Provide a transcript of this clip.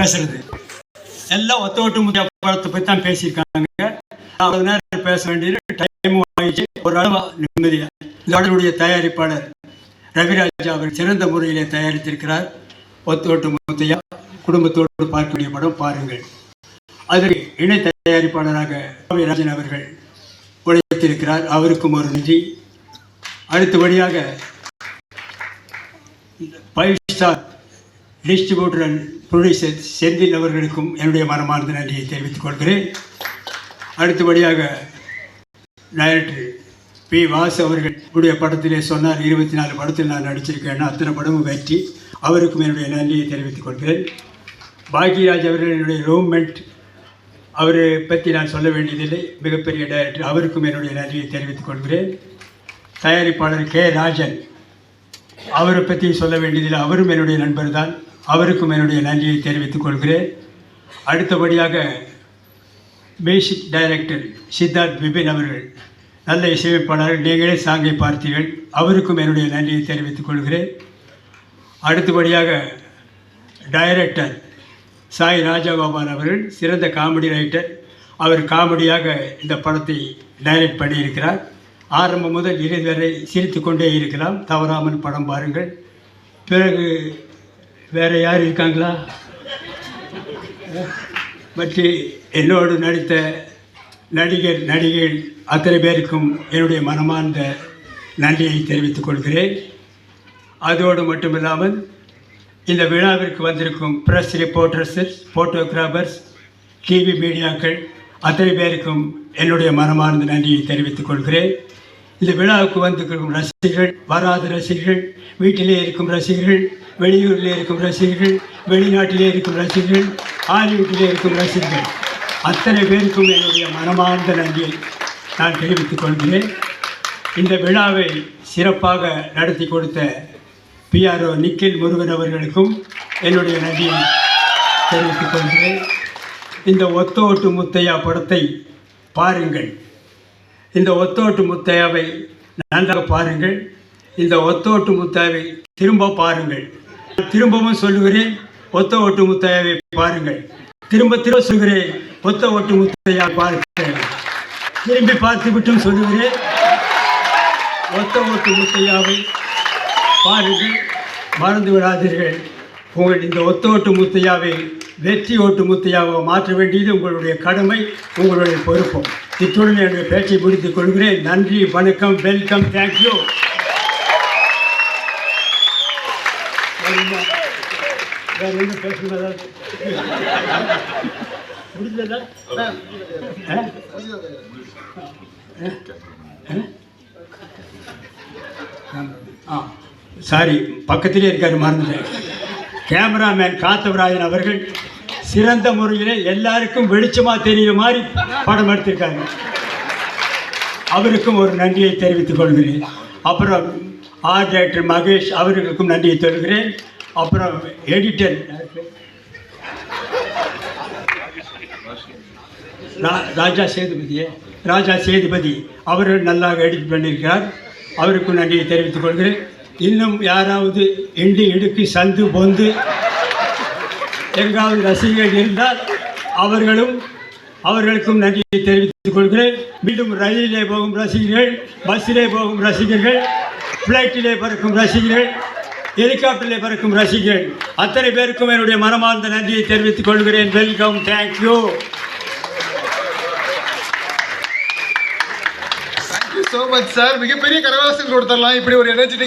பேசுறது. எல்லாம் ஒத்த ஓட்டு முத்தையா படத்தை பற்றி தான் பேசியிருக்காங்க. அவ்வளவு நேரம் பேச வேண்டியது டைமும் ஆயிடுச்சு. ஒரு அளவு நிம்மதியாக இந்த தொடருடைய தயாரிப்பாளர் ரவிராஜா அவர் சிறந்த முறையிலே தயாரித்திருக்கிறார். ஒத்த ஓட்டு முத்தையா குடும்பத்தோடு பார்க்கக்கூடிய படம் பாருங்கள். அதற்கு இணை தயாரிப்பாளராக ரவிராஜன் அவர்கள் உழைத்திருக்கிறார். அவருக்கும் ஒரு நன்றி. அடுத்தபடியாக 5 star distributor and producer Senthil அவர்களுக்கும் என்னுடைய மனமார்ந்த நன்றியை தெரிவித்துக் கொள்கிறேன். அடுத்தபடியாக டைரக்டர் பி. வாசு அவர்களுடைய படத்திலே சொன்னார் 24 படத்தில் நான் நடிச்சிருக்கேன்னா அத்தனை படமும் வெற்றி. அவருக்கும் என்னுடைய நன்றியை தெரிவித்துக் கொள்கிறேன். பாக்யராஜ் அவர்கள் என்னுடைய ரூம்மேட், அவரை பற்றி நான் சொல்ல வேண்டியதில்லை, மிகப்பெரிய டைரக்டர். அவருக்கும் என்னுடைய நன்றியை தெரிவித்துக் கொள்கிறேன். தயாரிப்பாளர் கே. ராஜன், அவரை பற்றி சொல்ல வேண்டியதில்லை, அவரும் என்னுடைய நண்பர் தான். அவருக்கும் என்னுடைய நன்றியை தெரிவித்துக் கொள்கிறேன். அடுத்தபடியாக மியூசிக் டைரக்டர் சித்தார்த் விபின் அவர்கள், நல்ல இசையமைப்பாளர்கள், நீங்களே சாங்கை பார்த்தீர்கள், அவருக்கும் என்னுடைய நன்றியை தெரிவித்துக் கொள்கிறேன். அடுத்தபடியாக டைரக்டர் சாய் ராஜகோபால் அவர்கள், சிறந்த காமெடி ரைட்டர். அவர் காமெடியாக இந்த படத்தை டைரக்ட் பண்ணியிருக்கிறார். ஆரம்பம் முதல் இறுதி வரை சிரித்து கொண்டே இருக்கலாம். தவறாமல் படம் பாருங்கள். பிறகு வேறு யார் இருக்காங்களா? மற்ற என்னோடு நடித்த நடிகர் நடிகைகள் அத்தனை பேருக்கும் என்னுடைய மனமார்ந்த நன்றியை தெரிவித்துக் கொள்கிறேன். அதோடு மட்டுமில்லாமல் இந்த விழாவிற்கு வந்திருக்கும் ப்ரெஸ் ரிப்போர்ட்டர்ஸ், ஃபோட்டோகிராஃபர்ஸ், டிவி மீடியாக்கள் அத்தனை பேருக்கும் என்னுடைய மனமார்ந்த நன்றியை தெரிவித்துக் கொள்கிறேன். இந்த விழாவுக்கு வந்திருக்கும் ரசிகர்கள், வராத ரசிகர்கள், வீட்டிலே இருக்கும் ரசிகர்கள், வெளியூரில் இருக்கும் ரசிகர்கள், வெளிநாட்டிலே இருக்கும் ரசிகர்கள், ஹாலிவுட்டிலே இருக்கும் ரசிகர்கள் அத்தனை பேருக்கும் என்னுடைய மனமார்ந்த நன்றியை நான் தெரிவித்துக் கொள்கிறேன். இந்த விழாவை சிறப்பாக நடத்தி கொடுத்த PRO நிக்கில் முருகன் அவர்களுக்கும் என்னுடைய நன்றியை தெரிவித்துக் கொள்கிறேன். இந்த ஒத்த ஓட்டு முத்தையா படத்தை பாருங்கள். இந்த ஒத்தோட்டு முத்தையாவை நன்றாக பாருங்கள். இந்த ஒத்தோட்டு முத்தையாவை திரும்ப பாருங்கள். திரும்பவும் சொல்லுகிறேன், ஒத்த ஓட்டு முத்தையாவை பாருங்கள். திரும்ப சொல்கிறேன், ஒத்த ஓட்டு முத்தையா பாருங்கள். திரும்பி பார்த்து விட்டும் சொல்லுகிறேன், ஒத்த ஓட்டு முத்தையாவை பாருங்கள். மறந்து விடாதீர்கள். உங்கள் இந்த ஒத்த ஓட்டு முத்தையாவை வெற்றி ஓட்டு முத்தையாவை மாற்ற வேண்டியது உங்களுடைய கடமை, உங்களுடைய பொறுப்பும். இத்துடன் என்னுடைய பேச்சை முடித்துக் கொள்கிறேன். நன்றி, வணக்கம், வெல்கம், தேங்க்யூ. வேறு என்ன பேசுகிறதா? முடிஞ்சதா? சாரி, பக்கத்திலே இருக்காரு, மறந்துட்டேன். கேமராமேன் காத்தவராயன் அவர்கள் சிறந்த முறையில் எல்லாருக்கும் வெளிச்சமாக தெரிகிற மாதிரி படம் எடுத்திருக்காங்க. அவருக்கும் ஒரு நன்றியை தெரிவித்துக் கொள்கிறேன். அப்புறம் ஆர்ட் டைரக்டர் மகேஷ் அவர்களுக்கும் நன்றியை சொல்கிறேன். அப்புறம் எடிட்டர் ராஜா சேதுபதி அவர்கள் நல்லாக எடிட் பண்ணியிருக்கிறார். அவருக்கும் நன்றியை தெரிவித்துக் கொள்கிறேன். இன்னும் யாராவது இண்டி இடுக்கு சந்து பொந்து எங்காவது ரசிகர்கள் இருந்தால் அவர்களுக்கும் நன்றியை தெரிவித்துக் கொள்கிறேன். மீண்டும் ரயிலிலே போகும் ரசிகர்கள், பஸ்ஸிலே போகும் ரசிகர்கள், ஃப்ளைட்டிலே பறக்கும் ரசிகர்கள், ஹெலிகாப்டரிலே பறக்கும் ரசிகர்கள் அத்தனை பேருக்கும் என்னுடைய மனமார்ந்த நன்றியை தெரிவித்துக் கொள்கிறேன். Welcome, thank you. So much sir. மிகப்பெரிய கரவாசல் கொடுத்துடலாம் இப்படி ஒரு எனர்ஜெட்டிக்